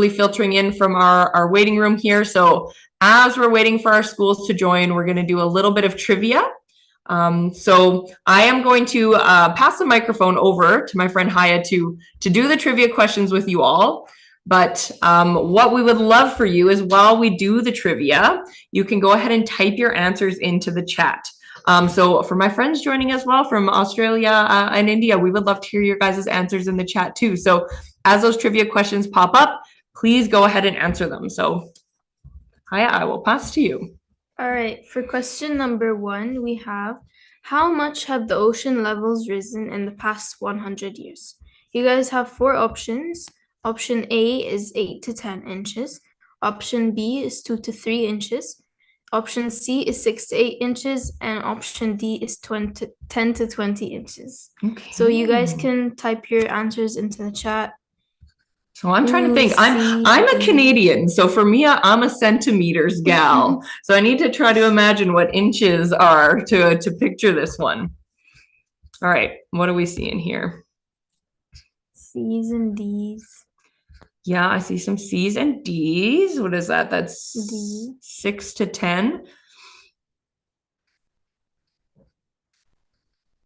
slowly filtering in from our waiting room here. So as we're waiting for our schools to join, we're going to do a little bit of trivia. So I am going to pass the microphone over to my friend Haya to do the trivia questions with you all. But what we would love for you is while we do the trivia, you can go ahead and type your answers into the chat. So for my friends joining as well from Australia and India, we would love to hear your guys' answers in the chat too. So as those trivia questions pop up, please go ahead and answer them. So Haya, I will pass to you. All right, for question number 1, we have, how much have the ocean levels risen in the past 100 years? You guys have 4 options. Option A is 8 to 10 inches. Option B is 2 to 3 inches. Option C is 6 to 8 inches. And option D is 10 to 20 inches. Okay. So you guys can type your answers into the chat. So I'm trying to think. I'm a Canadian, so for me, I'm a centimeters gal. So I need to try to imagine what inches are to picture this one. All right, what are we seeing here? C's and D's. Yeah, I see some C's and D's. What is that? That's D. 6 to 10.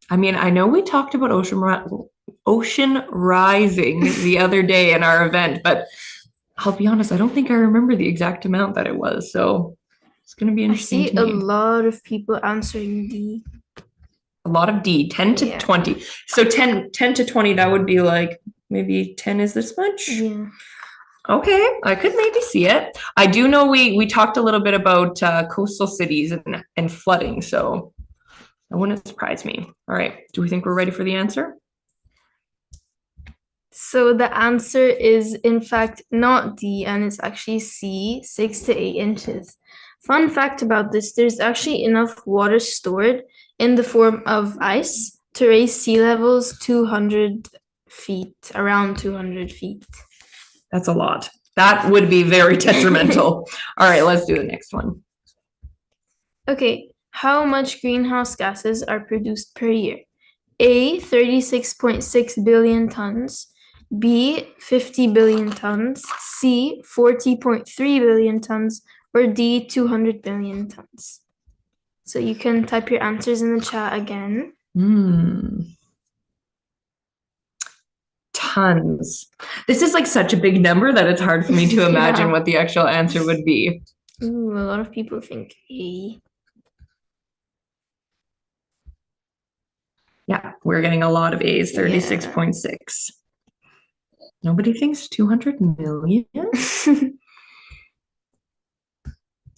I mean, I know we talked about ocean rising the other day in our event, but I'll be honest, I don't think I remember the exact amount that it was. So it's going to be interesting. I see a lot of people answering D. A lot of D, 10 to 20. So 10 to 20, that would be like maybe 10 is this much? Yeah. Okay, I could maybe see it. I do know we talked a little bit about coastal cities and flooding, so that wouldn't surprise me. All right, do we think we're ready for the answer? So the answer is in fact not D, and it's actually C, 6 to 8 inches. Fun fact about this, there's actually enough water stored in the form of ice to raise sea levels 200 feet, around 200 feet. That's a lot. That would be very detrimental. All right, let's do the next one. Okay, how much greenhouse gases are produced per year? A, 36.6 billion tons. B, 50 billion tons. C, 40.3 billion tons. Or D, 200 billion tons. So you can type your answers in the chat again. Tons. This is like such a big number that it's hard for me to imagine what the actual answer would be. Ooh, a lot of people think A. Yeah, we're getting a lot of A's, 36.6. Nobody thinks 200 million?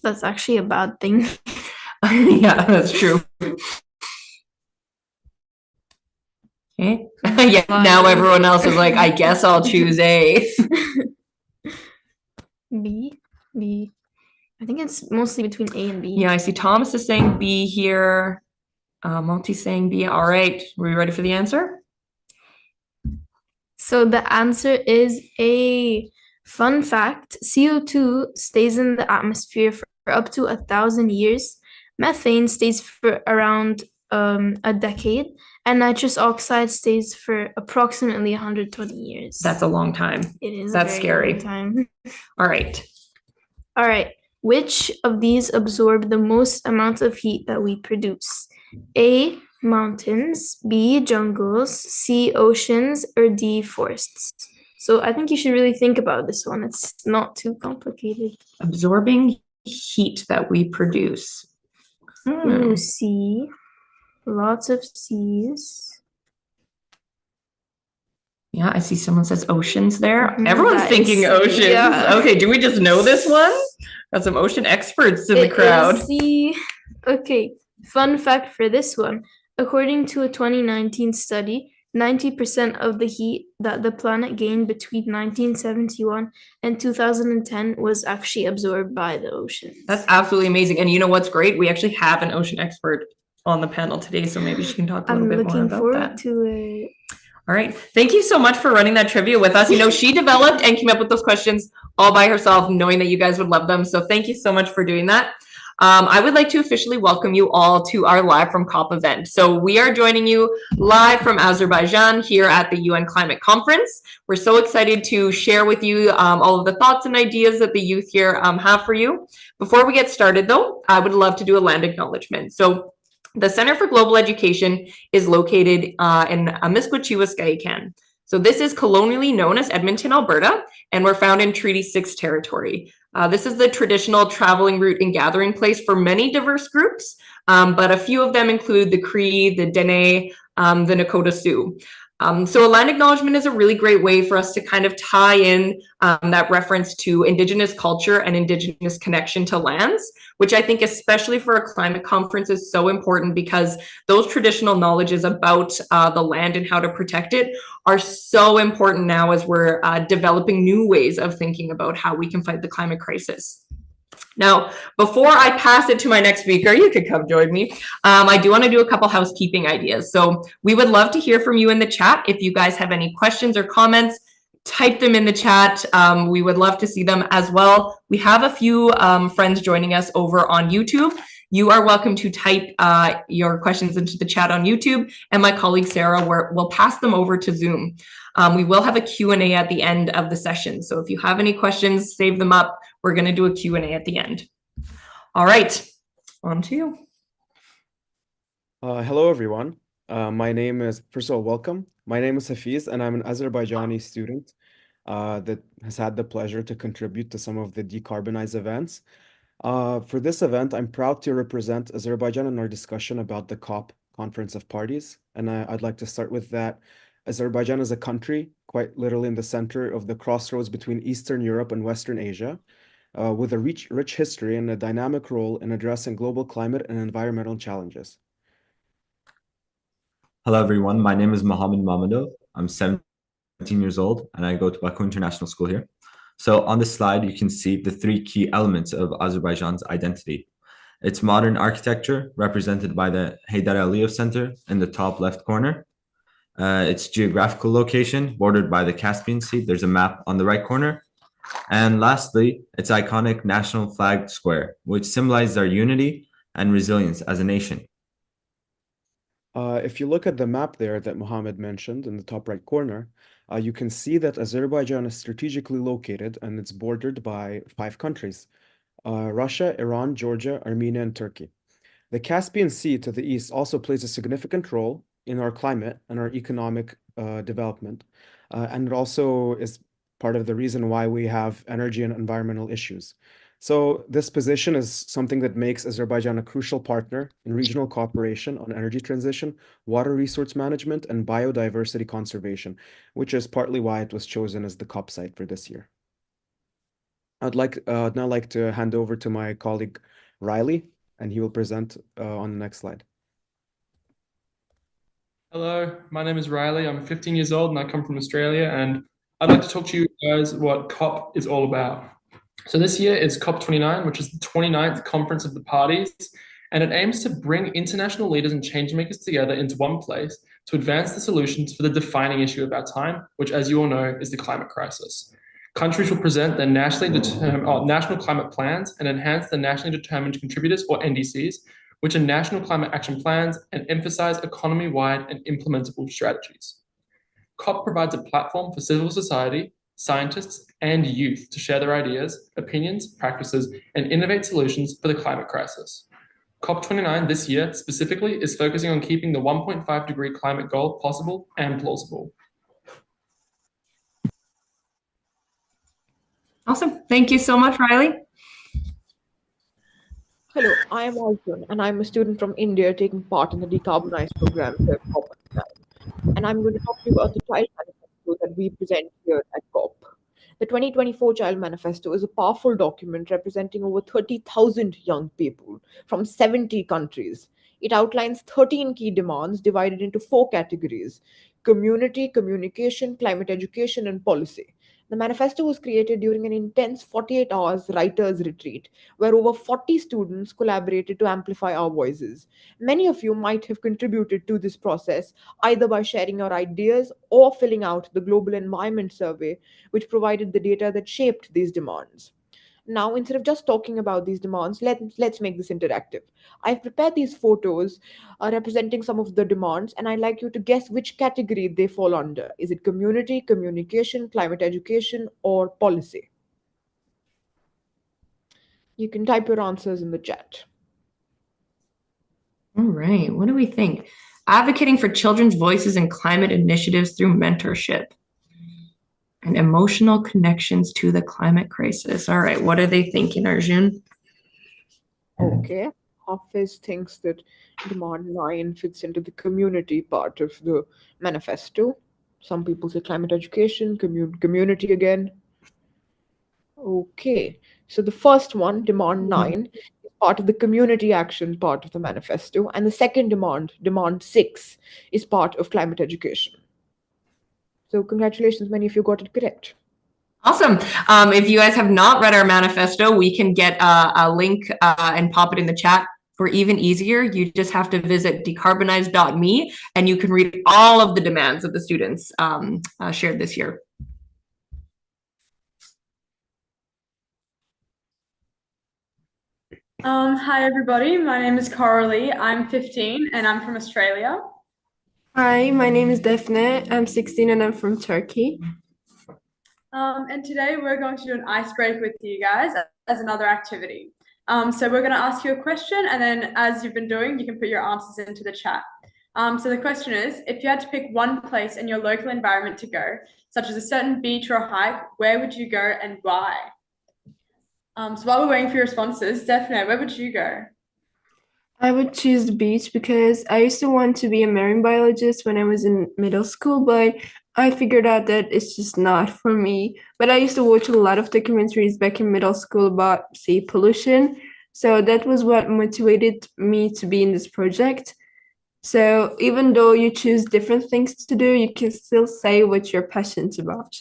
That's actually a bad thing. Yeah, that's true. Okay. Yeah, now everyone else is like, I guess I'll choose A. B. I think it's mostly between A and B. Yeah, I see Thomas is saying B here. Monty's saying B. All right, are we ready for the answer? So the answer is A. Fun fact, CO2 stays in the atmosphere for up to 1,000 years. Methane stays for around a decade. And nitrous oxide stays for approximately 120 years. That's a long time. It is. That's scary. Long time. All right. All right. Which of these absorb the most amount of heat that we produce? A, mountains. B, jungles. C, oceans. Or D, forests. So I think you should really think about this one. It's not too complicated. Absorbing heat that we produce. Ooh, C. Lots of C's. Yeah, I see someone says oceans there. Everyone's thinking oceans. Yeah. Okay, do we just know this one? Got some ocean experts in the crowd. C. Okay, fun fact for this one. According to a 2019 study, 90% of the heat that the planet gained between 1971 and 2010 was actually absorbed by the oceans. That's absolutely amazing. And you know what's great? We actually have an ocean expert on the panel today, so maybe she can talk a little bit more about that. I'm looking forward to it. All right. Thank you so much for running that trivia with us. You know, she developed and came up with those questions all by herself, knowing that you guys would love them. So thank you so much for doing that. I would like to officially welcome you all to our Live from COP event. So we are joining you live from Azerbaijan here at the UN Climate Conference. We're so excited to share with you all of the thoughts and ideas that the youth here have for you. Before we get started though, I would love to do a land acknowledgement. So the Center for Global Education is located in Amiskwaciwâskahikan. So this is colonially known as Edmonton, Alberta, and we're found in Treaty 6 territory. This is the traditional traveling route and gathering place for many diverse groups, but a few of them include the Cree, the Dene, the Nakota Sioux. So a land acknowledgement is a really great way for us to kind of tie in that reference to Indigenous culture and Indigenous connection to lands, which I think especially for a climate conference is so important because those traditional knowledges about the land and how to protect it are so important now as we're developing new ways of thinking about how we can fight the climate crisis. Now, before I pass it to my next speaker, you could come join me. I do want to do a couple housekeeping ideas. So we would love to hear from you in the chat. If you guys have any questions or comments, type them in the chat. We would love to see them as well. We have a few friends joining us over on YouTube. You are welcome to type your questions into the chat on YouTube, and my colleague Sarah will pass them over to Zoom. We will have a Q&A at the end of the session. So if you have any questions, save them up. We're going to do a Q&A at the end. All right, on to you. Hello, everyone. First of all, welcome. My name is Hafiz, and I'm an Azerbaijani student that has had the pleasure to contribute to some of the Decarbonize events. For this event, I'm proud to represent Azerbaijan in our discussion about the COP Conference of Parties. And I'd like to start with that. Azerbaijan is a country quite literally in the center of the crossroads between Eastern Europe and Western Asia, with a rich history and a dynamic role in addressing global climate and environmental challenges. Hello, everyone. My name is Mohammed Mamadov. I'm 17 years old, and I go to Baku International School here. So on this slide, you can see the three key elements of Azerbaijan's identity. Its modern architecture, represented by the Heydar Aliyev Center in the top left corner. Its geographical location, bordered by the Caspian Sea. There's a map on the right corner. And lastly, its iconic national flag square, which symbolizes our unity and resilience as a nation. If you look at the map there that Mohammed mentioned in the top right corner, you can see that Azerbaijan is strategically located and it's bordered by 5 countries, Russia, Iran, Georgia, Armenia, and Turkey. The Caspian Sea to the east also plays a significant role in our climate and our economic development, and it also is part of the reason why we have energy and environmental issues. So this position is something that makes Azerbaijan a crucial partner in regional cooperation on energy transition, water resource management, and biodiversity conservation, which is partly why it was chosen as the COP site for this year. I'd now like to hand over to my colleague Riley, and he will present on the next slide. Hello, my name is Riley. I'm 15 years old and I come from Australia, and I'd like to talk to you guys what COP is all about. So this year is COP29, which is the 29th Conference of the Parties, and it aims to bring international leaders and change makers together into one place to advance the solutions for the defining issue of our time, which, as you all know, is the climate crisis. Countries will present their national climate plans and enhance the nationally determined contributors, or NDCs, which are national climate action plans and emphasize economy-wide and implementable strategies. COP provides a platform for civil society, scientists, and youth to share their ideas, opinions, practices, and innovate solutions for the climate crisis. COP29 this year specifically is focusing on keeping the 1.5-degree climate goal possible and plausible. Awesome. Thank you so much, Riley. Hello, I am Arjun, and I'm a student from India taking part in the Decarbonize program here at COP29. And I'm going to talk to you about the Child Manifesto that we present here at COP. The 2024 Child Manifesto is a powerful document representing over 30,000 young people from 70 countries. It outlines 13 key demands divided into 4 categories: community, communication, climate education, and policy. The manifesto was created during an intense 48 hours writers' retreat where over 40 students collaborated to amplify our voices. Many of you might have contributed to this process either by sharing your ideas or filling out the Global Environment Survey, which provided the data that shaped these demands. Now, instead of just talking about these demands, let's make this interactive. I've prepared these photos representing some of the demands, and I'd like you to guess which category they fall under. Is it community, communication, climate education, or policy? You can type your answers in the chat. All right, what do we think? Advocating for children's voices and climate initiatives through mentorship and emotional connections to the climate crisis. All right, what are they thinking, Arjun? Okay. Hafiz thinks that demand 9 fits into the community part of the manifesto. Some people say climate education, community again. Okay, so the first one, demand 9, is part of the community action part of the manifesto, and the second demand 6, is part of climate education. So congratulations, many of you got it correct. Awesome. If you guys have not read our manifesto, we can get a link and pop it in the chat. Or even easier, you just have to visit decarbonize.me and you can read all of the demands that the students shared this year. Hi everybody, my name is Coralie. I'm 15 and I'm from Australia. Hi, my name is Defne. I'm 16 and I'm from Turkey. And today we're going to do an icebreaker with you guys as another activity. So we're going to ask you a question, and then as you've been doing, you can put your answers into the chat. So the question is, if you had to pick one place in your local environment to go, such as a certain beach or a hike, where would you go and why? So while we're waiting for your responses, Defne, where would you go? I would choose the beach because I used to want to be a marine biologist when I was in middle school, but I figured out that it's just not for me. But I used to watch a lot of documentaries back in middle school about sea pollution. So that was what motivated me to be in this project. So even though you choose different things to do, you can still say what you're passionate about.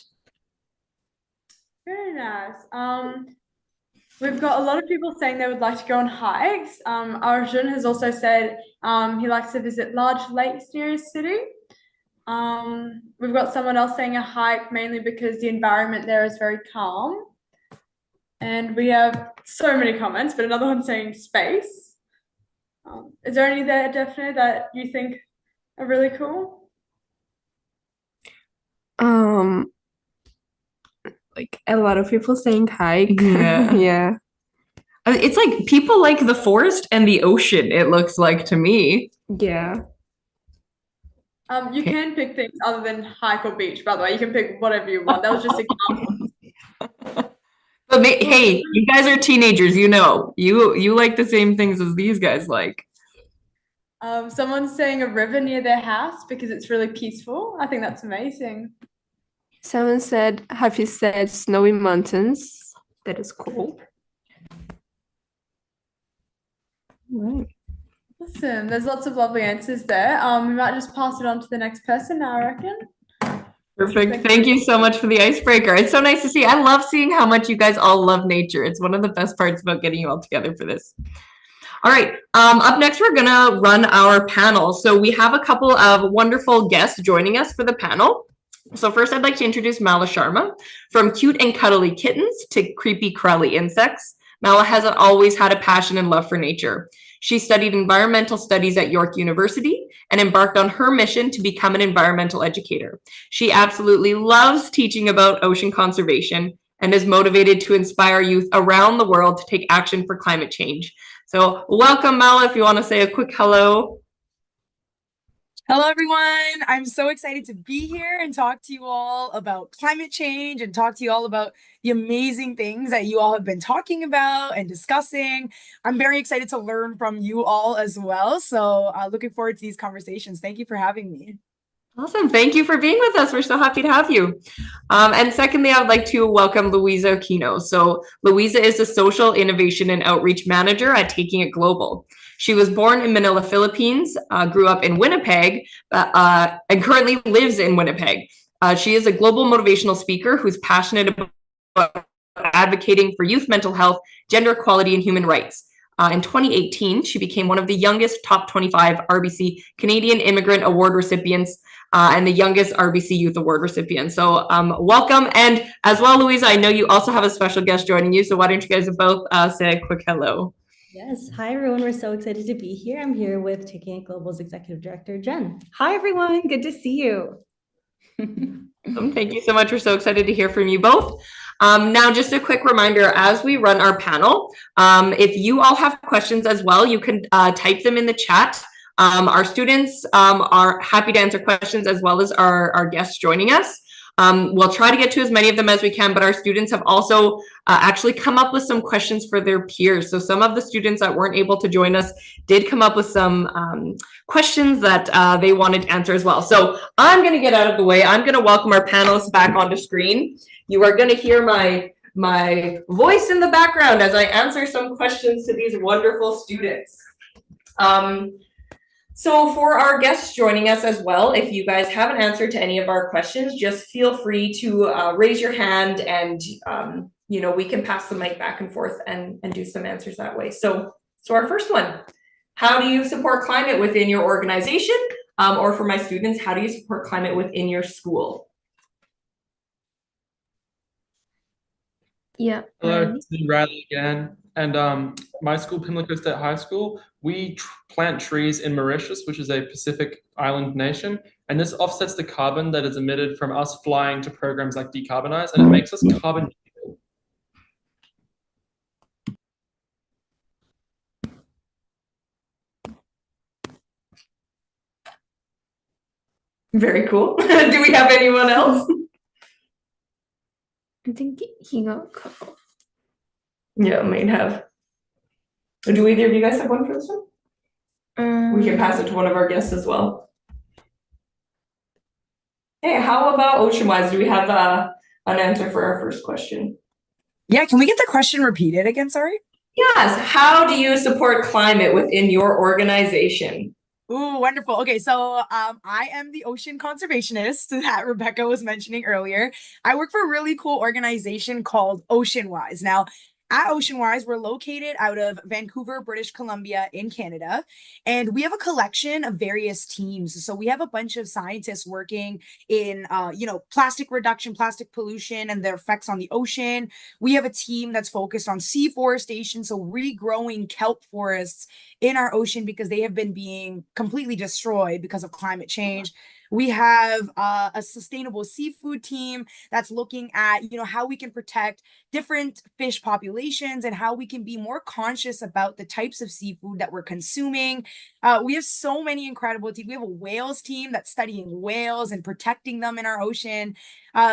Very nice. We've got a lot of people saying they would like to go on hikes. Arjun has also said he likes to visit large lakes near his city. We've got someone else saying a hike mainly because the environment there is very calm. And we have so many comments, but another one saying space. Is there any there, Daphne, that you think are really cool? Like a lot of people saying hike. Yeah. Yeah. It's like people like the forest and the ocean, it looks like to me. Yeah. You can pick things other than hike or beach, by the way. You can pick whatever you want. That was just example. But hey, you guys are teenagers, you know. You like the same things as these guys like. Someone's saying a river near their house because it's really peaceful. I think that's amazing. Someone said, have you said snowy mountains? That is cool. Right. Awesome. There's lots of lovely answers there. We might just pass it on to the next person now, I reckon. Perfect. Thank you so much for the icebreaker. It's so nice to see. I love seeing how much you guys all love nature. It's one of the best parts about getting you all together for this. All right. Up next, we're going to run our panel. So we have a couple of wonderful guests joining us for the panel. So first, I'd like to introduce Mala Sharma. From cute and cuddly kittens to creepy crawly insects, Mala has always had a passion and love for nature. She studied environmental studies at York University and embarked on her mission to become an environmental educator. She absolutely loves teaching about ocean conservation and is motivated to inspire youth around the world to take action for climate change. So welcome, Mala, if you want to say a quick hello. Hello, everyone. I'm so excited to be here and talk to you all about climate change and talk to you all about the amazing things that you all have been talking about and discussing. I'm very excited to learn from you all as well. So looking forward to these conversations. Thank you for having me. Awesome. Thank you for being with us. We're so happy to have you. And secondly, I would like to welcome Louisa Aquino. So Louisa is the Social Innovation and Outreach Manager at Taking It Global. She was born in Manila, Philippines, grew up in Winnipeg, and currently lives in Winnipeg. She is a global motivational speaker who's passionate about advocating for youth mental health, gender equality, and human rights. In 2018, she became one of the youngest top 25 RBC Canadian Immigrant Award recipients and the youngest RBC Youth Award recipient. So welcome. And as well, Louisa, I know you also have a special guest joining you. So why don't you guys both say a quick hello? Yes. Hi, everyone. We're so excited to be here. I'm here with Taking It Global's Executive Director, Jen. Hi, everyone. Good to see you. Thank you so much. We're so excited to hear from you both. Now, just a quick reminder, as we run our panel, if you all have questions as well, you can type them in the chat. Our students are happy to answer questions as well as our guests joining us. We'll try to get to as many of them as we can, but our students have also actually come up with some questions for their peers. So some of the students that weren't able to join us did come up with some questions that they wanted to answer as well. So I'm going to get out of the way. I'm going to welcome our panelists back onto screen. You are going to hear my voice in the background as I answer some questions to these wonderful students. So for our guests joining us as well, if you guys have an answer to any of our questions, just feel free to raise your hand and, you know, we can pass the mic back and forth and do some answers that way. So our first one, how do you support climate within your organization? Or for my students, how do you support climate within your school? Yeah. Hello, it's me, Riley again. And my school, Pimlico State High School, we plant trees in Mauritius, which is a Pacific island nation. And this offsets the carbon that is emitted from us flying to programs like Decarbonize, and it makes us carbon neutral. Very cool. Do we have anyone else? I think he got cut off. Yeah, might have. Do either of you guys have one for this one? We can pass it to one of our guests as well. Hey, how about ocean-wise? Do we have an answer for our first question? Yeah, can we get the question repeated again? Sorry. Yes. How do you support climate within your organization? Ooh, wonderful. Okay, so I am the ocean conservationist that Rebecca was mentioning earlier. I work for a really cool organization called OceanWise. Now, at OceanWise, we're located out of Vancouver, British Columbia in Canada, and we have a collection of various teams. So we have a bunch of scientists working in, plastic reduction, plastic pollution, and their effects on the ocean. We have a team that's focused on sea forestation, so regrowing kelp forests in our ocean because they have been being completely destroyed because of climate change. We have a sustainable seafood team that's looking at, how we can protect different fish populations and how we can be more conscious about the types of seafood that we're consuming. We have so many incredible teams. We have a whales team that's studying whales and protecting them in our ocean.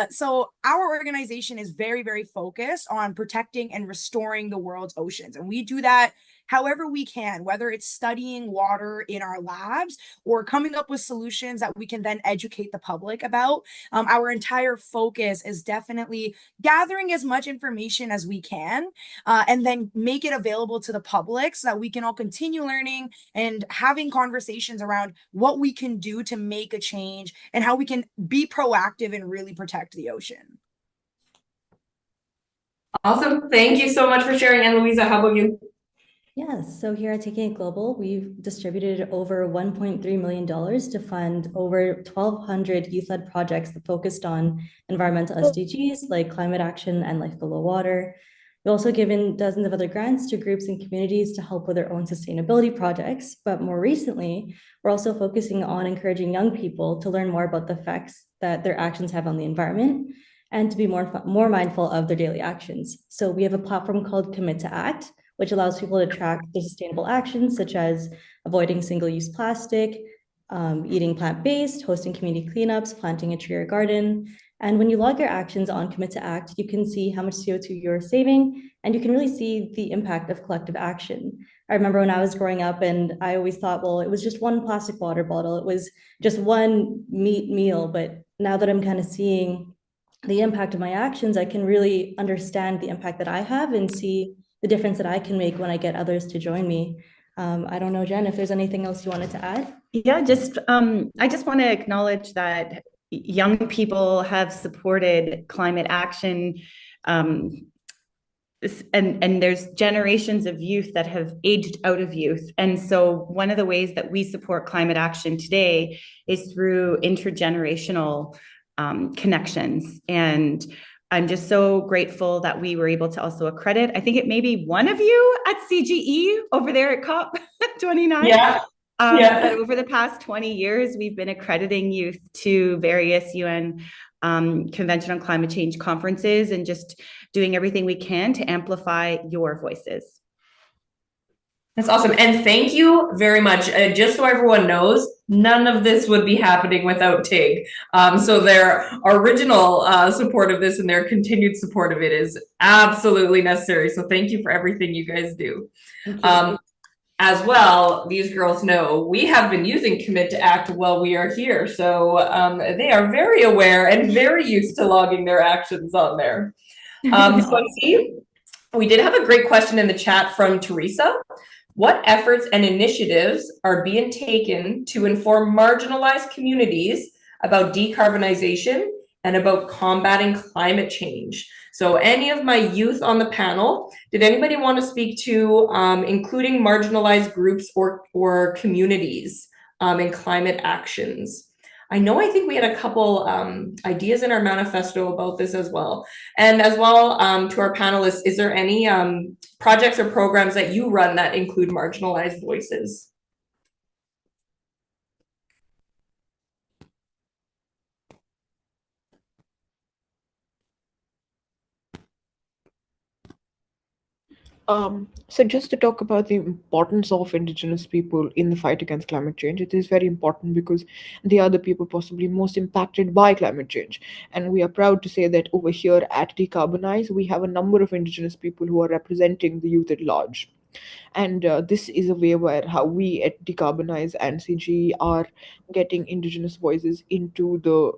So our organization is very, very focused on protecting and restoring the world's oceans. And we do that however we can, whether it's studying water in our labs or coming up with solutions that we can then educate the public about. Our entire focus is definitely gathering as much information as we can and then make it available to the public so that we can all continue learning and having conversations around what we can do to make a change and how we can be proactive and really protect the ocean. Awesome. Thank you so much for sharing. And Louisa, how about you? Yes, so here at Taking It Global, we've distributed over $1.3 million to fund over 1,200 youth-led projects that focused on environmental SDGs like climate action and life below water. We've also given dozens of other grants to groups and communities to help with their own sustainability projects. But more recently, we're also focusing on encouraging young people to learn more about the effects that their actions have on the environment and to be more mindful of their daily actions. So we have a platform called Commit to Act, which allows people to track their sustainable actions, such as avoiding single-use plastic, eating plant-based, hosting community cleanups, planting a tree or garden. And when you log your actions on Commit to Act, you can see how much CO2 you're saving, and you can really see the impact of collective action. I remember when I was growing up and I always thought, well, it was just one plastic water bottle. It was just one meat meal. But now that I'm kind of seeing the impact of my actions, I can really understand the impact that I have and see the difference that I can make when I get others to join me. I don't know, Jen, if there's anything else you wanted to add? Yeah, I just want to acknowledge that young people have supported climate action and there's generations of youth that have aged out of youth. And so one of the ways that we support climate action today is through intergenerational connections. And I'm just so grateful that we were able to also accredit, I think it may be one of you at CGE over there at COP29. Yeah. But over the past 20 years, we've been accrediting youth to various UN Convention on Climate Change conferences and just doing everything we can to amplify your voices. That's awesome. And thank you very much. Just so everyone knows, none of this would be happening without TIG. So their original support of this and their continued support of it is absolutely necessary. So thank you for everything you guys do. As well, these girls know we have been using Commit to Act while we are here. So they are very aware and very used to logging their actions on there. So I see we did have a great question in the chat from Teresa. What efforts and initiatives are being taken to inform marginalized communities about decarbonization and about combating climate change? So any of my youth on the panel, did anybody want to speak to including marginalized groups or communities in climate actions? I think we had a couple ideas in our manifesto about this as well. And as well, to our panelists, is there any projects or programs that you run that include marginalized voices? So just to talk about the importance of Indigenous people in the fight against climate change, it is very important because they are the people possibly most impacted by climate change. And we are proud to say that over here at Decarbonize, we have a number of Indigenous people who are representing the youth at large. And this is a way where how we at Decarbonize and CGE are getting Indigenous voices into the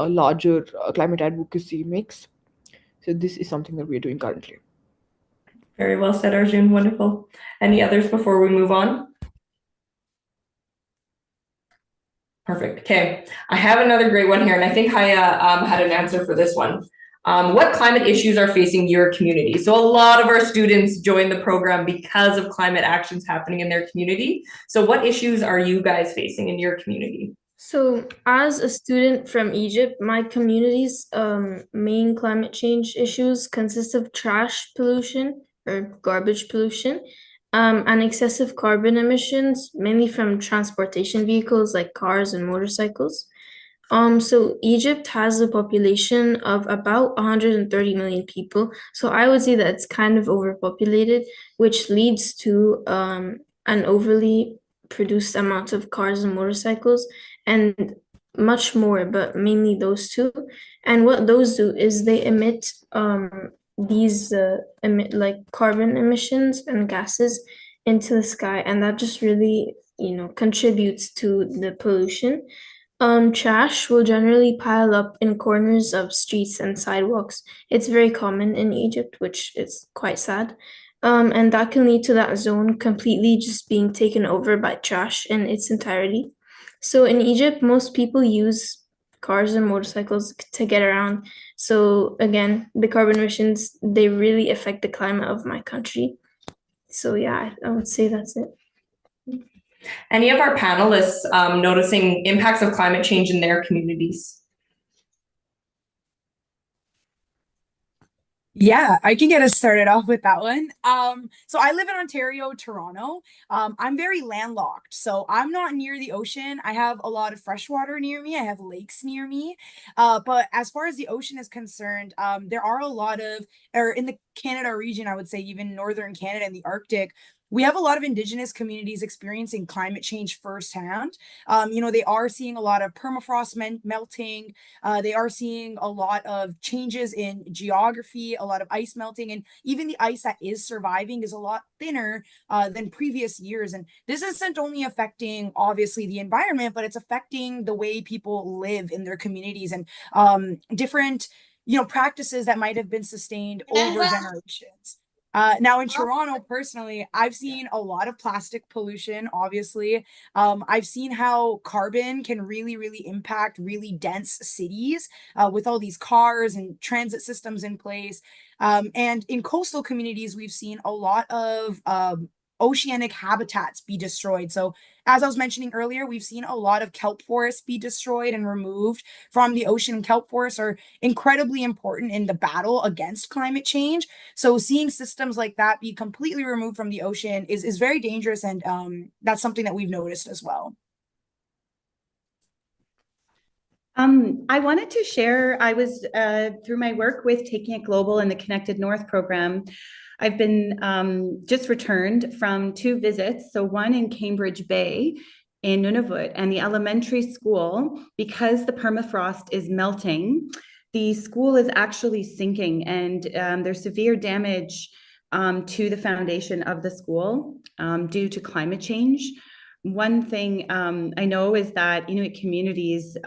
larger climate advocacy mix. So this is something that we are doing currently. Very well said, Arjun. Wonderful. Any others before we move on? Perfect. Okay. I have another great one here, and I think Haya had an answer for this one. What climate issues are facing your community? So a lot of our students join the program because of climate actions happening in their community. So what issues are you guys facing in your community? So, as a student from Egypt, my community's main climate change issues consist of trash pollution or garbage pollution, and excessive carbon emissions, mainly from transportation vehicles like cars and motorcycles. So Egypt has a population of about 130 million people. So I would say that it's kind of overpopulated, which leads to an overly produced amount of cars and motorcycles and much more, but mainly those two. And what those do is they emit these like carbon emissions and gases into the sky, and that just really contributes to the pollution. Trash will generally pile up in corners of streets and sidewalks. It's very common in Egypt, which is quite sad. And that can lead to that zone completely just being taken over by trash in its entirety. So in Egypt, most people use cars and motorcycles to get around. So again, the carbon emissions, they really affect the climate of my country. So yeah, I would say that's it. Any of our panelists noticing impacts of climate change in their communities? Yeah, I can get us started off with that one. So I live in Ontario, Toronto. I'm very landlocked, so I'm not near the ocean. I have a lot of fresh water near me. I have lakes near me. But as far as the ocean is concerned, there are a lot of, or in the Canada region, I would say even northern Canada and the Arctic, we have a lot of Indigenous communities experiencing climate change firsthand. They are seeing a lot of permafrost melting. They are seeing a lot of changes in geography, a lot of ice melting, and even the ice that is surviving is a lot thinner than previous years. And this isn't only affecting, obviously, the environment, but it's affecting the way people live in their communities and different, practices that might have been sustained over generations. Now in Toronto, personally, I've seen a lot of plastic pollution, obviously. I've seen how carbon can really, really impact really dense cities with all these cars and transit systems in place. And in coastal communities, we've seen a lot of oceanic habitats be destroyed. So as I was mentioning earlier, we've seen a lot of kelp forests be destroyed and removed from the ocean. Kelp forests are incredibly important in the battle against climate change. So seeing systems like that be completely removed from the ocean is very dangerous, and that's something that we've noticed as well. I wanted to share, I was through my work with Taking It Global and the Connected North program, I've been just returned from 2 visits. So one in Cambridge Bay in Nunavut, and the elementary school, because the permafrost is melting, the school is actually sinking, and there's severe damage to the foundation of the school due to climate change. One thing I know is that Inuit communities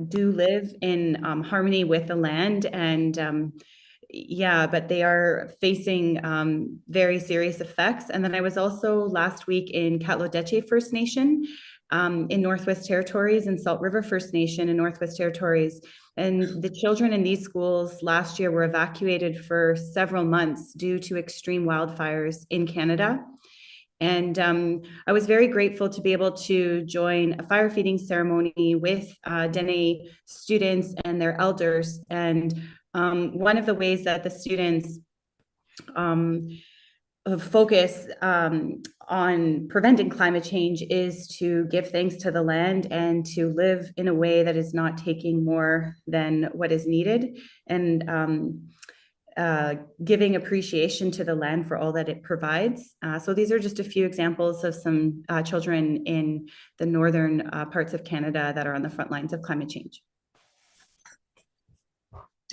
do live in harmony with the land, and yeah, but they are facing very serious effects. And then I was also last week in Katlodeche First Nation in Northwest Territories, and Salt River First Nation in Northwest Territories. And the children in these schools last year were evacuated for several months due to extreme wildfires in Canada. And I was very grateful to be able to join a fire feeding ceremony with Dene students and their elders. And one of the ways that the students focus on preventing climate change is to give thanks to the land and to live in a way that is not taking more than what is needed, and giving appreciation to the land for all that it provides. So these are just a few examples of some children in the northern parts of Canada that are on the front lines of climate change.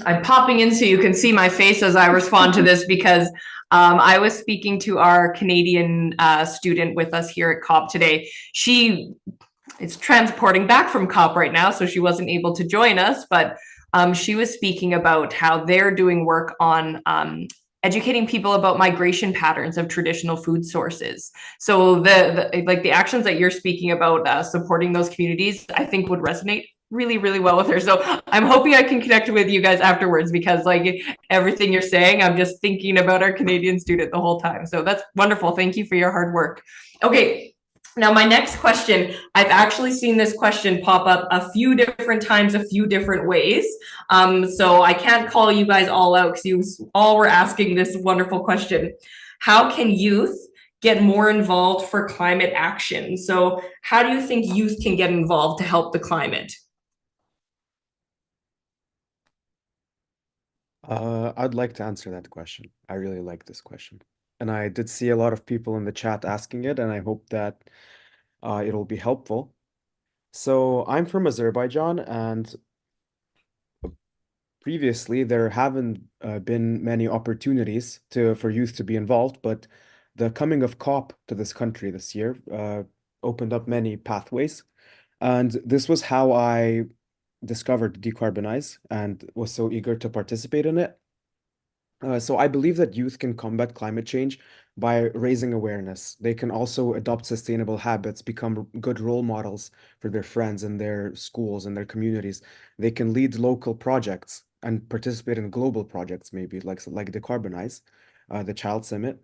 I'm popping in so you can see my face as I respond to this, because I was speaking to our Canadian student with us here at COP today. She is transporting back from COP right now, so she wasn't able to join us, but she was speaking about how they're doing work on educating people about migration patterns of traditional food sources. So the actions that you're speaking about, supporting those communities, I think would resonate really, really well with her. So I'm hoping I can connect with you guys afterwards, because like everything you're saying, I'm just thinking about our Canadian student the whole time. So that's wonderful. Thank you for your hard work. Okay. Now, my next question, I've actually seen this question pop up a few different times, a few different ways. So I can't call you guys all out because you all were asking this wonderful question. How can youth get more involved for climate action? So how do you think youth can get involved to help the climate? I'd like to answer that question. I really like this question. And I did see a lot of people in the chat asking it, and I hope that it'll be helpful. So I'm from Azerbaijan, and previously there haven't been many opportunities for youth to be involved, but the coming of COP to this country this year opened up many pathways. And this was how I discovered Decarbonize and was so eager to participate in it. So I believe that youth can combat climate change by raising awareness. They can also adopt sustainable habits, become good role models for their friends and their schools and their communities. They can lead local projects and participate in global projects, maybe like Decarbonize, the Child Summit.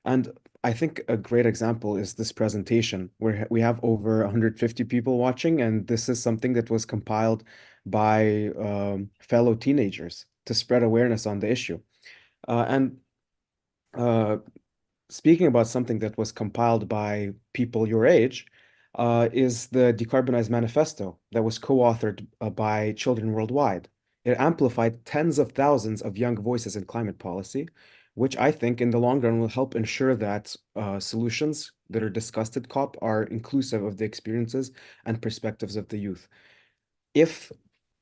And I think a great example is this presentation, where we have over 150 people watching, and this is something that was compiled by fellow teenagers to spread awareness on the issue. And speaking about something that was compiled by people your age, is the Decarbonize Manifesto that was co-authored by children worldwide. It amplified tens of thousands of young voices in climate policy, which I think in the long run will help ensure that solutions that are discussed at COP are inclusive of the experiences and perspectives of the youth. If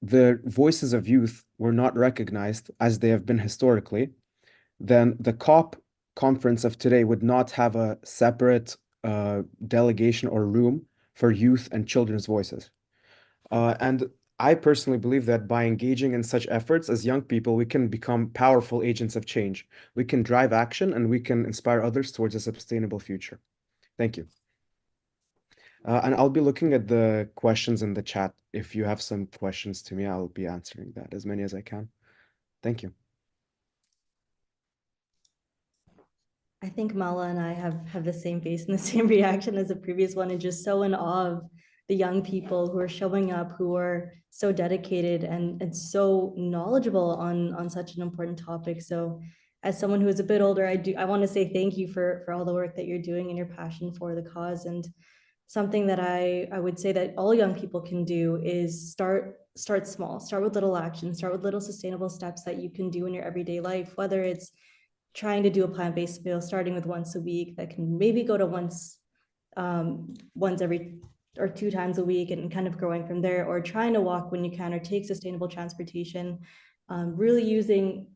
the voices of youth were not recognized as they have been historically, then the COP conference of today would not have a separate delegation or room for youth and children's voices. And I personally believe that by engaging in such efforts as young people, we can become powerful agents of change. We can drive action, and we can inspire others towards a sustainable future. Thank you. And I'll be looking at the questions in the chat. If you have some questions to me, I'll be answering that, as many as I can. Thank you. I think Mala and I have the same face and the same reaction as the previous one, and just so in awe of the young people who are showing up, who are so dedicated and so knowledgeable on such an important topic. So as someone who is a bit older, I want to say thank you for all the work that you're doing and your passion for the cause. And something that I would say that all young people can do is start small, start with little actions, start with little sustainable steps that you can do in your everyday life, whether it's trying to do a plant-based meal, starting with once a week, that can maybe go to once every or 2 times a week, and kind of growing from there, or trying to walk when you can, or take sustainable transportation, really using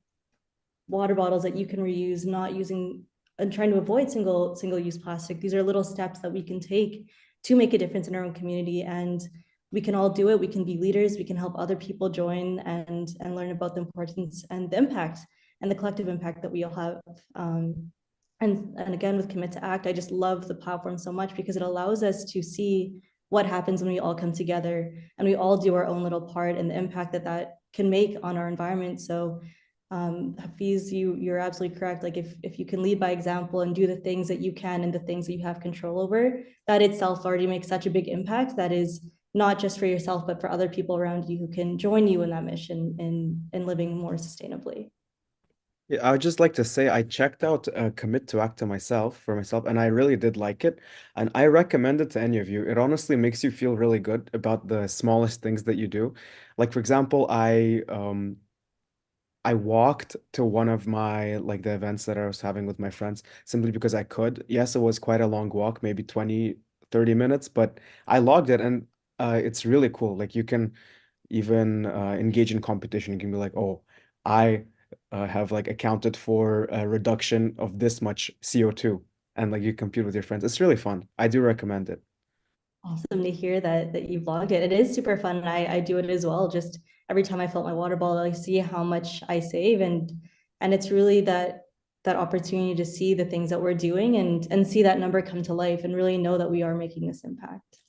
water bottles that you can reuse, not using, and trying to avoid single-use plastic. These are little steps that we can take to make a difference in our own community, and we can all do it. We can be leaders, we can help other people join and learn about the importance and the impact and the collective impact that we all have. And again, with Commit to Act, I just love the platform so much because it allows us to see what happens when we all come together and we all do our own little part, and the impact that can make on our environment. So Hafiz, you're absolutely correct. Like if you can lead by example and do the things that you can and the things that you have control over, that itself already makes such a big impact that is not just for yourself, but for other people around you who can join you in that mission in living more sustainably. Yeah, I would just like to say I checked out Commit to Act for myself, and I really did like it. And I recommend it to any of you. It honestly makes you feel really good about the smallest things that you do. Like, for example, I walked to one of my like the events that I was having with my friends simply because I could. Yes, it was quite a long walk, maybe 20, 30 minutes, but I logged it, and it's really cool. Like you can even engage in competition. You can be like, oh, I have like accounted for a reduction of this much CO2, and like you compete with your friends. It's really fun. I do recommend it. Awesome to hear that you've logged it. It is super fun. I do it as well. Just every time I fill up my water bottle, I see how much I save, and it's really that opportunity to see the things that we're doing and see that number come to life and really know that we are making this impact.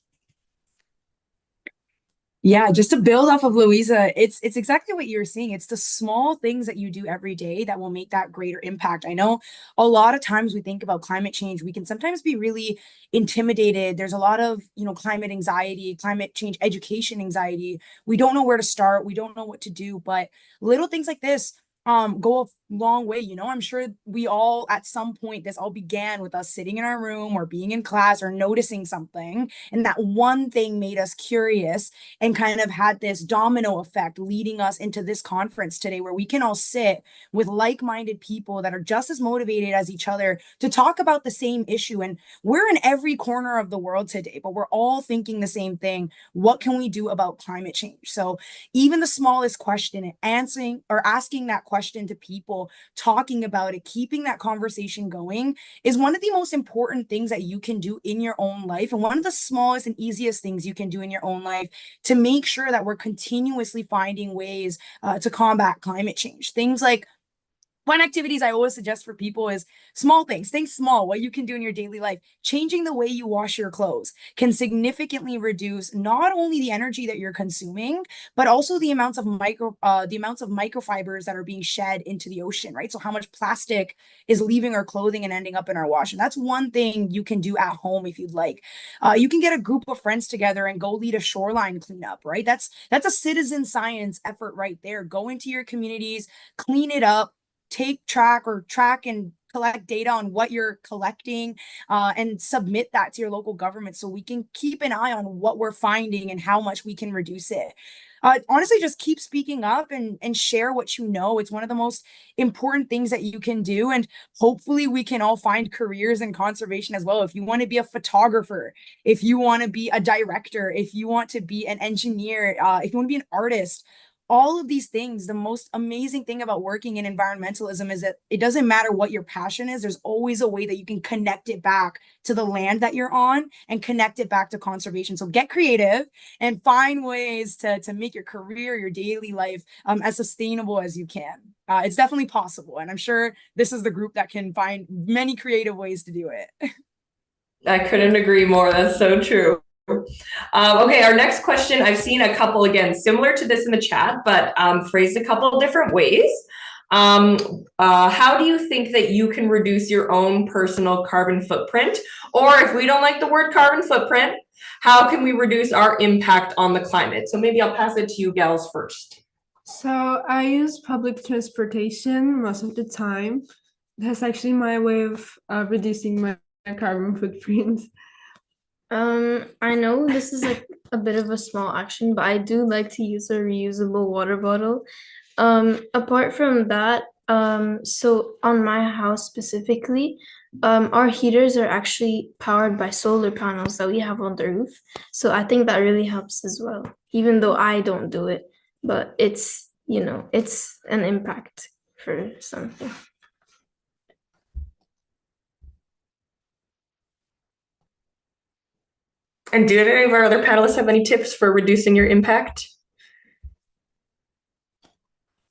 Yeah, just to build off of Louisa, it's exactly what you're saying. It's the small things that you do every day that will make that greater impact. I know a lot of times we think about climate change, we can sometimes be really intimidated. There's a lot of, climate anxiety, climate change education anxiety. We don't know where to start. We don't know what to do, but little things like this go a long way. I'm sure we all at some point, this all began with us sitting in our room or being in class or noticing something, and that one thing made us curious and kind of had this domino effect leading us into this conference today, where we can all sit with like-minded people that are just as motivated as each other to talk about the same issue. And we're in every corner of the world today, but we're all thinking the same thing. What can we do about climate change? So even the smallest question, asking that question to people, talking about it, keeping that conversation going is one of the most important things that you can do in your own life, and one of the smallest and easiest things you can do in your own life to make sure that we're continuously finding ways to combat climate change. Things like fun activities I always suggest for people is small things. Think small, what you can do in your daily life. Changing the way you wash your clothes can significantly reduce not only the energy that you're consuming, but also the amounts of microfibers that are being shed into the ocean, right? So how much plastic is leaving our clothing and ending up in our wash. And that's one thing you can do at home if you'd like. You can get a group of friends together and go lead a shoreline cleanup, right? That's a citizen science effort right there. Go into your communities, clean it up, track and collect data on what you're collecting, and submit that to your local government so we can keep an eye on what we're finding and how much we can reduce it. Honestly, just keep speaking up and share what you know. It's one of the most important things that you can do. And hopefully we can all find careers in conservation as well. If you want to be a photographer, if you want to be a director, if you want to be an engineer, if you want to be an artist, all of these things, the most amazing thing about working in environmentalism is that it doesn't matter what your passion is. There's always a way that you can connect it back to the land that you're on and connect it back to conservation. So get creative and find ways to make your career, your daily life as sustainable as you can. It's definitely possible. And I'm sure this is the group that can find many creative ways to do it. I couldn't agree more. That's so true. Okay, our next question, I've seen a couple, again, similar to this in the chat, but phrased a couple different ways. How do you think that you can reduce your own personal carbon footprint? Or if we don't like the word carbon footprint, how can we reduce our impact on the climate? So maybe I'll pass it to you gals first. So I use public transportation most of the time. That's actually my way of reducing my carbon footprint. I know this is like a bit of a small action, but I do like to use a reusable water bottle. Apart from that, so on my house specifically, our heaters are actually powered by solar panels that we have on the roof. So I think that really helps as well, even though I don't do it, but it's, you know, it's an impact for something. And do any of our other panelists have any tips for reducing your impact?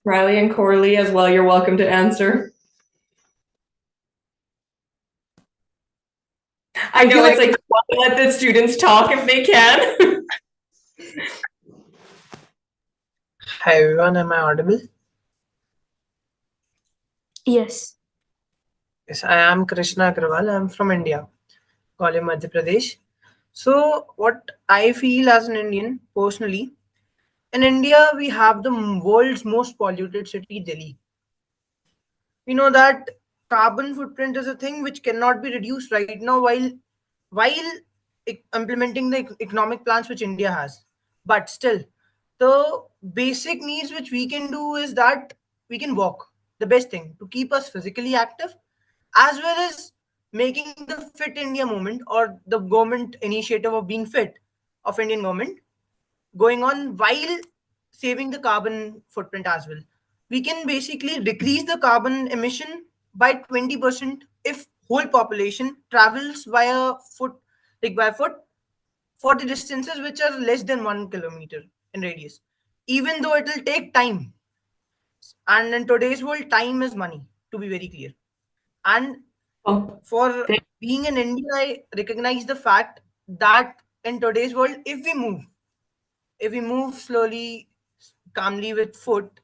Riley and Corley as well, you're welcome to answer. I know it's like, let the students talk if they can. Hi everyone, am I audible? Yes. Yes, I am Krishna Agrawal. I am from India, College Madhya Pradesh. So, what I feel as an Indian personally, in India we have the world's most polluted city, Delhi. We know that carbon footprint is a thing which cannot be reduced right now while implementing the economic plans which India has. But still, the basic needs which we can do is that we can walk. The best thing to keep us physically active, as well as making the Fit India movement or the government initiative of being fit of Indian government going on while saving the carbon footprint as well. We can basically decrease the carbon emission by 20% if whole population travels via foot, like by foot, for the distances which are less than 1 kilometer in radius. Even though it will take time, and in today's world, time is money. To be very clear, and for being in India, I recognize the fact that in today's world, if we move slowly, calmly with foot,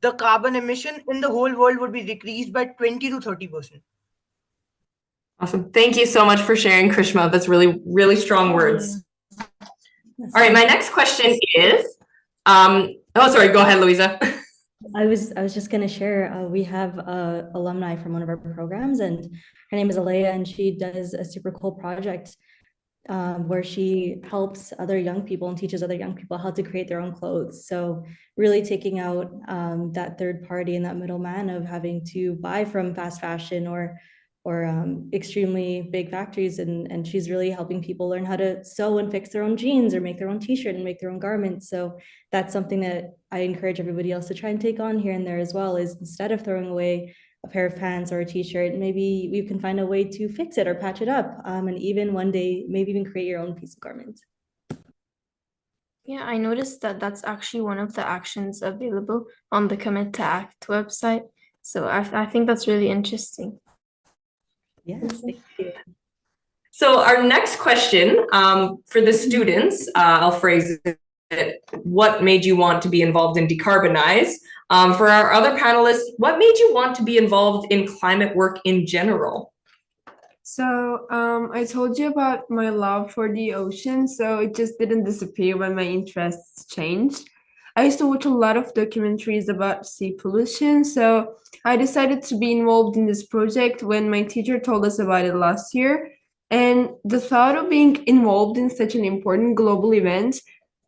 the carbon emission in the whole world would be decreased by 20 to 30%. Awesome. Thank you so much for sharing, Krishma. That's really, really strong words. All right, my next question is, oh, sorry, go ahead, Louisa. I was just going to share, we have alumni from one of our programs, and her name is Alea, and she does a super cool project where she helps other young people and teaches other young people how to create their own clothes. So really taking out that third party and that middleman of having to buy from fast fashion or extremely big factories, and she's really helping people learn how to sew and fix their own jeans or make their own t-shirt and make their own garments. So that's something that I encourage everybody else to try and take on here and there as well, is instead of throwing away a pair of pants or a t-shirt, maybe we can find a way to fix it or patch it up, and even one day maybe even create your own piece of garment. Yeah, I noticed that that's actually one of the actions available on the Commit to Act website. So I think that's really interesting. Yes, thank you. So our next question for the students, I'll phrase it, what made you want to be involved in Decarbonize? For our other panelists, what made you want to be involved in climate work in general? So I told you about my love for the ocean, so it just didn't disappear when my interests changed. I used to watch a lot of documentaries about sea pollution, so I decided to be involved in this project when my teacher told us about it last year. And the thought of being involved in such an important global event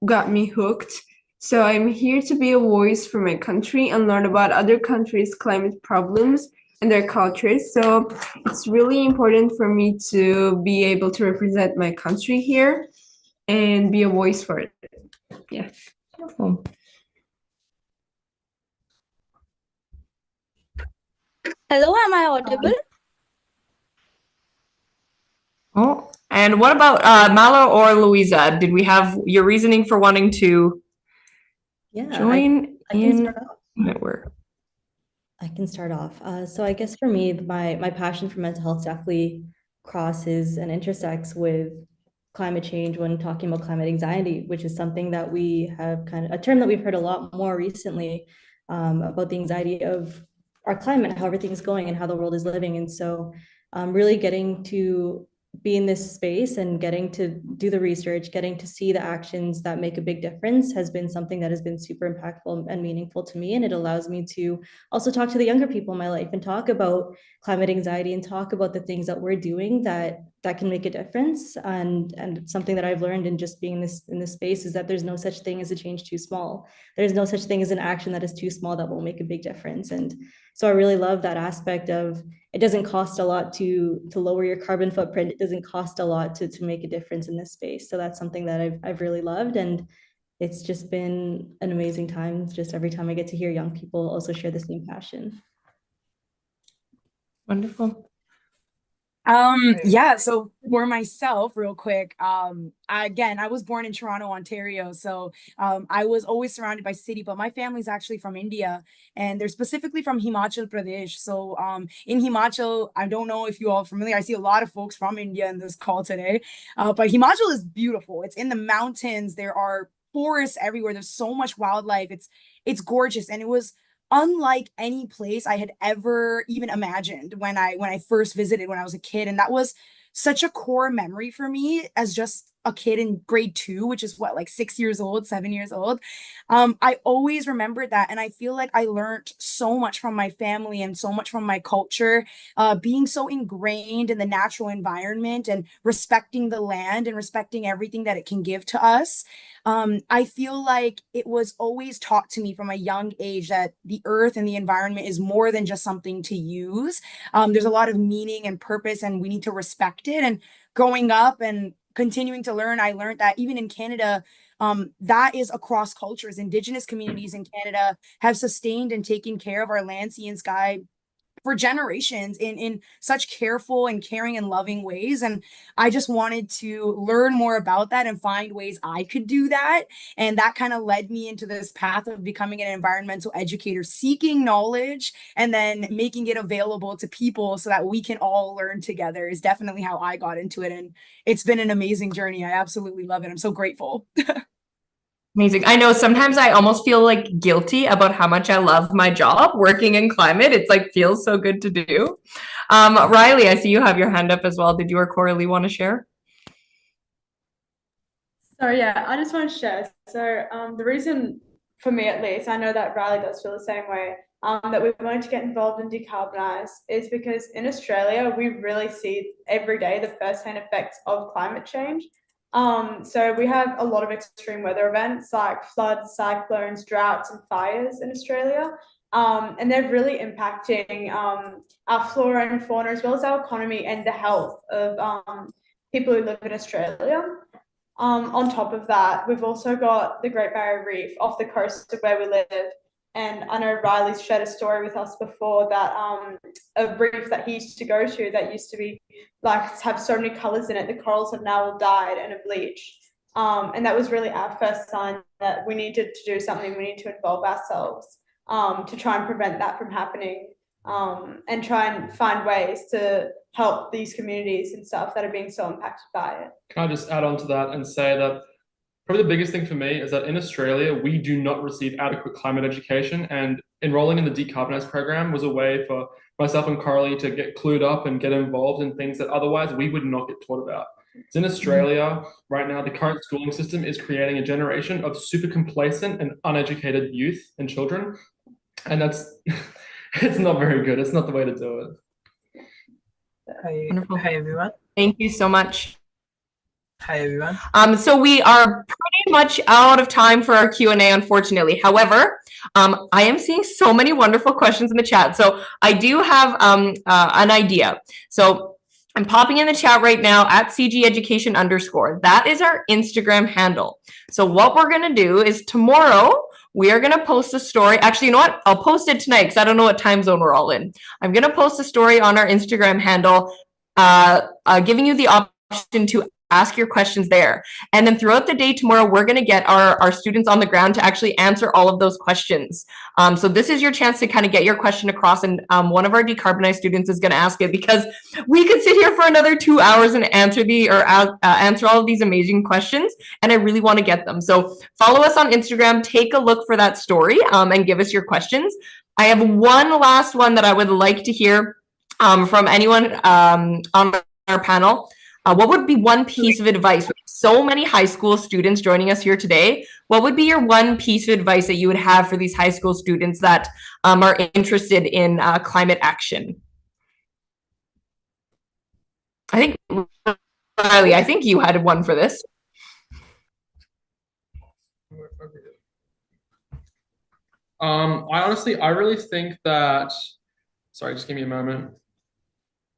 got me hooked. So I'm here to be a voice for my country and learn about other countries' climate problems and their cultures. So it's really important for me to be able to represent my country here and be a voice for it. Yeah. Beautiful. Hello, am I audible? Oh, and what about Malo or Louisa? Did we have your reasoning for wanting to join in network? I can start off. So I guess for me, my passion for mental health definitely crosses and intersects with climate change when talking about climate anxiety, which is something that we have kind of a term that we've heard a lot more recently about the anxiety of our climate, how everything's going and how the world is living. And so really getting to be in this space and getting to do the research, getting to see the actions that make a big difference has been something that has been super impactful and meaningful to me. And it allows me to also talk to the younger people in my life and talk about climate anxiety and talk about the things that we're doing that can make a difference. And something that I've learned in just being in this space is that there's no such thing as a change too small. There's no such thing as an action that is too small that will make a big difference. And so I really love that aspect of it doesn't cost a lot to lower your carbon footprint. It doesn't cost a lot to make a difference in this space. So that's something that I've really loved. And it's just been an amazing time. Just every time I get to hear young people also share the same passion. Wonderful. Yeah, so for myself, real quick, again, I was born in Toronto, Ontario, so I was always surrounded by city, but my family's actually from India, and they're specifically from Himachal Pradesh. So in Himachal, I don't know if you all are familiar, I see a lot of folks from India in this call today, but Himachal is beautiful. It's in the mountains. There are forests everywhere. There's so much wildlife. It's gorgeous, and it was unlike any place I had ever even imagined when I first visited when I was a kid. And that was such a core memory for me as just a kid in grade 2, which is what, like 6 years old, 7 years old. I always remembered that. And I feel like I learned so much from my family and so much from my culture, being so ingrained in the natural environment and respecting the land and respecting everything that it can give to us. I feel like it was always taught to me from a young age that the earth and the environment is more than just something to use. There's a lot of meaning and purpose, and we need to respect it. And growing up and continuing to learn, I learned that even in Canada, that is across cultures. Indigenous communities in Canada have sustained and taken care of our land, sea, and sky for generations in such careful and caring and loving ways. And I just wanted to learn more about that and find ways I could do that. And that kind of led me into this path of becoming an environmental educator, seeking knowledge and then making it available to people so that we can all learn together is definitely how I got into it. And it's been an amazing journey. I absolutely love it. I'm so grateful. Amazing. I know sometimes I almost feel like guilty about how much I love my job working in climate. It's like feels so good to do. Riley, I see you have your hand up as well. Did you or Coralie want to share? So yeah, I just want to share. So the reason for me at least, I know that Riley does feel the same way, that we wanted to get involved in decarbonize is because in Australia, we really see every day the first-hand effects of climate change. So we have a lot of extreme weather events like floods, cyclones, droughts, and fires in Australia. And they're really impacting our flora and fauna as well as our economy and the health of people who live in Australia. On top of that, we've also got the Great Barrier Reef off the coast of where we live. And I know Riley's shared a story with us before that a reef that he used to go to that used to be like have so many colors in it, the corals have now all died and have bleached. And that was really our first sign that we needed to do something. We need to involve ourselves to try and prevent that from happening and try and find ways to help these communities and stuff that are being so impacted by it. Can I just add on to that and say that probably the biggest thing for me is that in Australia, we do not receive adequate climate education, and enrolling in the Decarbonize program was a way for myself and Coralie to get clued up and get involved in things that otherwise we would not get taught about. So in Australia, right now, the current schooling system is creating a generation of super complacent and uneducated youth and children. And that's, it's not very good. It's not the way to do it. Wonderful. Hi everyone. Thank you so much. Hi everyone. So we are pretty much out of time for our Q&A, unfortunately. However, I am seeing so many wonderful questions in the chat. So I do have an idea. So I'm popping in the chat right now at CGEducation_. That is our Instagram handle. So what we're going to do is tomorrow, we are going to post a story. Actually, you know what? I'll post it tonight because I don't know what time zone we're all in. I'm going to post a story on our Instagram handle, giving you the option to ask your questions there. And then throughout the day tomorrow, we're going to get our students on the ground to actually answer all of those questions. So this is your chance to kind of get your question across, and one of our Decarbonize students is going to ask it, because we could sit here for another 2 hours and answer answer all of these amazing questions, and I really want to get them. So follow us on Instagram, take a look for that story, and give us your questions. I have one last one that I would like to hear from anyone on our panel. What would be one piece of advice? With so many high school students joining us here today, what would be your one piece of advice that you would have for these high school students that are interested in climate action? I think, Riley, I think you had one for this. I really think that, sorry, just give me a moment.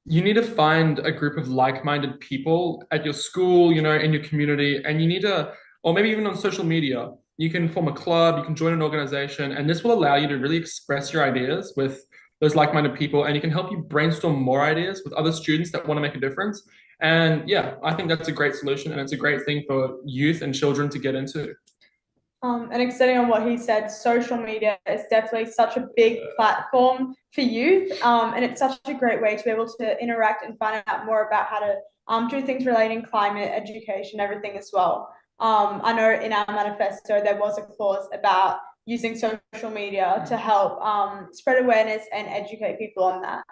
You need to find a group of like-minded people at your school, you know, in your community, and you need to, or maybe even on social media, you can form a club, you can join an organization, and this will allow you to really express your ideas with those like-minded people, and you can help you brainstorm more ideas with other students that want to make a difference. And yeah, I think that's a great solution, and it's a great thing for youth and children to get into. And extending on what he said, social media is definitely such a big platform for youth, and it's such a great way to be able to interact and find out more about how to do things relating climate, education, everything as well. I know in our manifesto there was a clause about using social media to help spread awareness and educate people on that.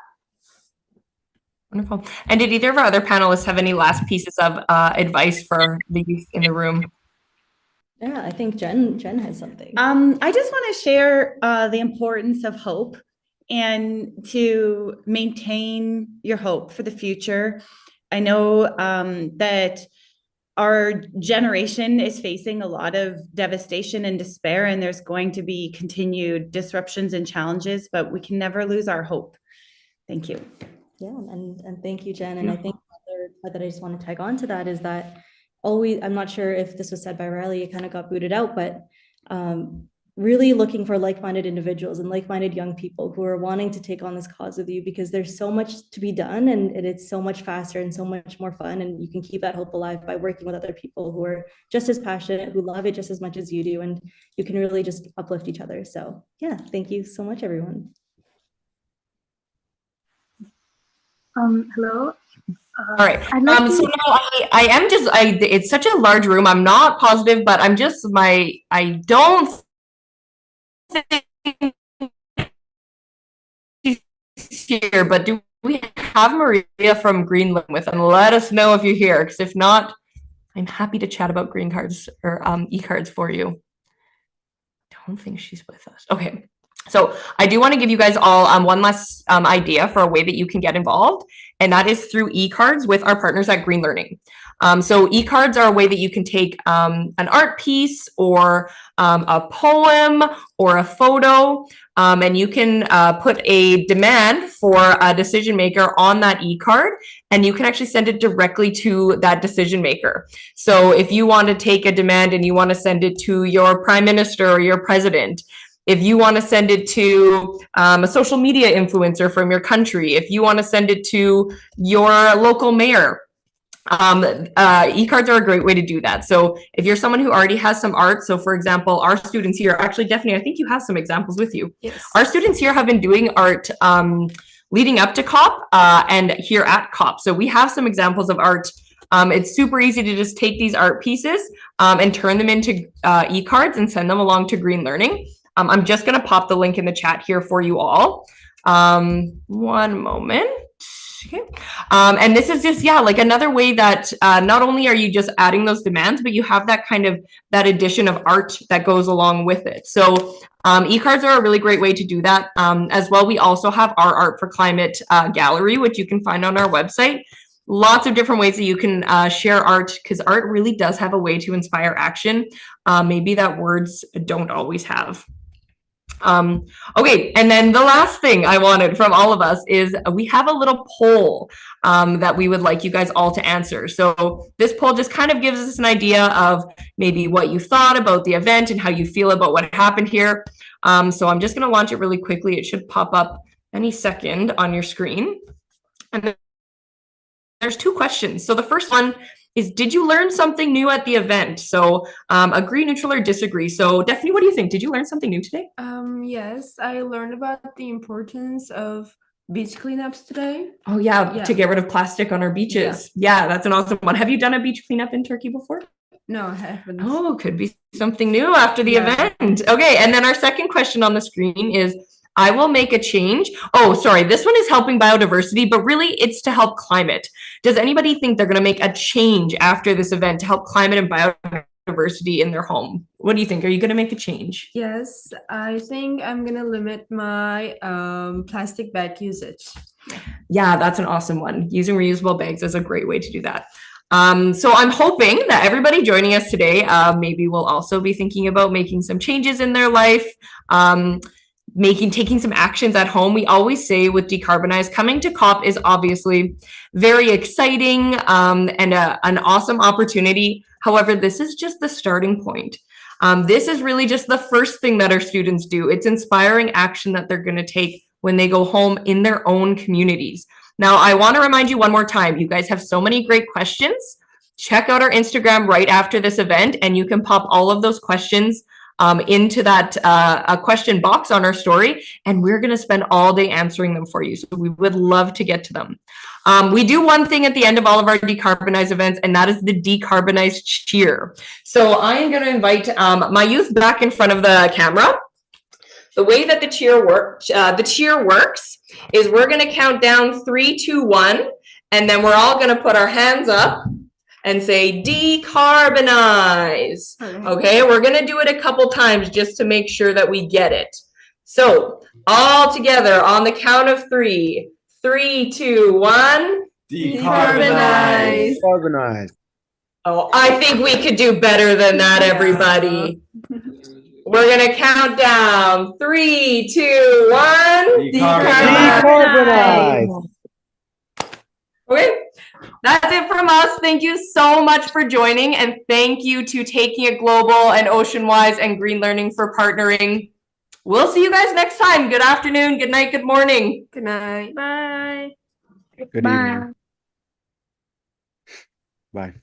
Wonderful. And did either of our other panelists have any last pieces of advice for the youth in the room? Yeah, I think Jen has something. I just want to share the importance of hope and to maintain your hope for the future. I know that our generation is facing a lot of devastation and despair, and there's going to be continued disruptions and challenges, but we can never lose our hope. Thank you. Yeah, and thank you, Jen. And I think the other part that I just want to tag on to that is that always, I'm not sure if this was said by Riley, it kind of got booted out, but really looking for like-minded individuals and like-minded young people who are wanting to take on this cause with you, because there's so much to be done, and it's so much faster and so much more fun, and you can keep that hope alive by working with other people who are just as passionate, who love it just as much as you do, and you can really just uplift each other. So yeah, thank you so much, everyone. Hello. All right. So now it's such a large room. I'm not positive, but I don't think she's here, but do we have Maria from Greenland with? And let us know if you're here, because if not, I'm happy to chat about green cards or e-cards for you. I don't think she's with us. Okay. So I do want to give you guys all one last idea for a way that you can get involved, and that is through e-cards with our partners at Green Learning. So e-cards are a way that you can take an art piece or a poem or a photo, and you can put a demand for a decision maker on that e-card, and you can actually send it directly to that decision maker. So if you want to take a demand and you want to send it to your prime minister or your president, if you want to send it to a social media influencer from your country, if you want to send it to your local mayor, e-cards are a great way to do that. So if you're someone who already has some art, so for example, our students here, actually, Daphne, I think you have some examples with you. Yes. Our students here have been doing art leading up to COP and here at COP. So we have some examples of art. It's super easy to just take these art pieces and turn them into e-cards and send them along to Green Learning. I'm just going to pop the link in the chat here for you all. One moment. Okay. And this is just, yeah, like another way that not only are you just adding those demands, but you have that kind of that addition of art that goes along with it. So e-cards are a really great way to do that. As well, we also have our Art for Climate gallery, which you can find on our website. Lots of different ways that you can share art, because art really does have a way to inspire action, maybe that words don't always have. Okay, and then the last thing I wanted from all of us is we have a little poll that we would like you guys all to answer. So this poll just kind of gives us an idea of maybe what you thought about the event and how you feel about what happened here. So I'm just going to launch it really quickly. It should pop up any second on your screen. And there's two questions. So the first one is, did you learn something new at the event? So agree, neutral, or disagree. So Daphne, what do you think? Did you learn something new today? Yes, I learned about the importance of beach cleanups today. Oh yeah, to get rid of plastic on our beaches. Yeah, that's an awesome one. Have you done a beach cleanup in Turkey before? No, I haven't. Oh, could be something new after the event. Okay, and then our second question on the screen is, I will make a change. Oh, sorry, this one is helping biodiversity, but really it's to help climate. Does anybody think they're going to make a change after this event to help climate and biodiversity in their home? What do you think? Are you going to make a change? Yes, I think I'm gonna limit my plastic bag usage. Yeah, that's an awesome one. Using reusable bags is a great way to do that. So I'm hoping that everybody joining us today maybe will also be thinking about making some changes in their life, taking some actions at home. We always say with Decarbonize, coming to COP is obviously very exciting and an awesome opportunity. However, this is just the starting point. This is really just the first thing that our students do. It's inspiring action that they're going to take when they go home in their own communities. Now, I want to remind you one more time, you guys have so many great questions. Check out our Instagram right after this event, and you can pop all of those questions into that question box on our story, and we're going to spend all day answering them for you. So we would love to get to them. We do one thing at the end of all of our Decarbonize events, and that is the Decarbonize cheer. So I am going to invite my youth back in front of the camera. The way that the cheer works is we're going to count down 3, 2, 1, and then we're all going to put our hands up and say decarbonize. Okay, we're going to do it a couple times just to make sure that we get it. So all together on the count of 3, 3, 2, 1. Decarbonize. Decarbonize. Oh, I think we could do better than that, everybody. We're going to count down 3, 2, 1. Decarbonize. Okay, that's it from us. Thank you so much for joining, and thank you to Taking It Global and Oceanwise and Green Learning for partnering. We'll see you guys next time. Good afternoon, good night, good morning. Good night. Bye. Good evening. Bye.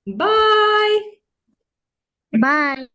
Bye. Bye.